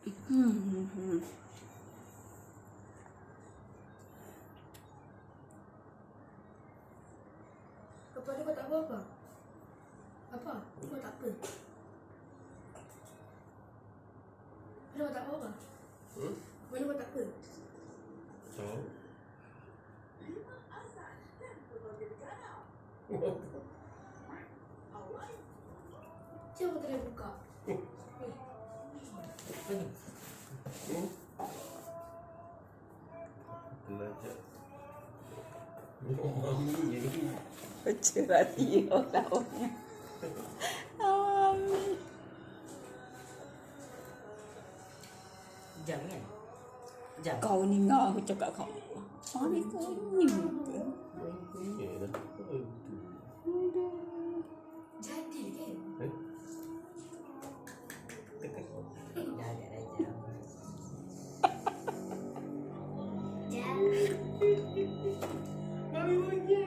Apa dia kau tak apa-apa? Apa? Kau tak apa? Mana kau tak apa-apa? Mana kau tak apa? Tahu. Siapa tadi buka? Apa ni? Belajar. Mami ni. Bercerati orang-orang. Mami. Jam kan? Jam. Kau ni ngah aku cakap kau. Mami kau ni. Ya dah. Jadi kan? Dah ada dah jam. Mami punya.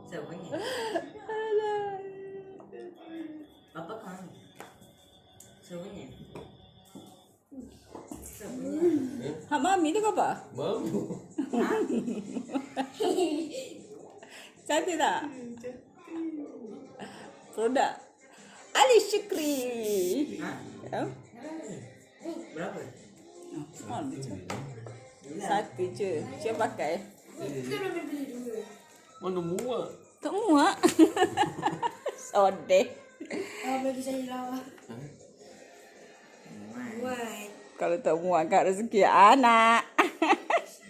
Siapa punya? Papa kan? Siapa punya? Siapa punya? Ha mami tu apa? Mami. Cantik tak? Produk Ali Syukri. Ha? Ya? Berapa? Oh, satu je. Siapa pakai? Kita dah beli dulu. Mana muak? Tak muak. Sodeh. Bagi saya lawa. Buat. Kalau tak muak kat rezeki anak.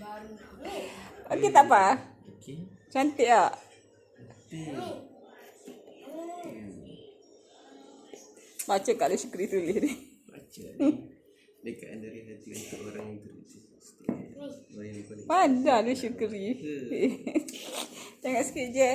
Baru nak. Okey tak apa? Okey. Cantik tak? Baca kat Ali Syukri tulis ni. Baca ni. Dekat dari hati untuk orang yang terusik. Pandai Ali Syukri. Tengok sikit je.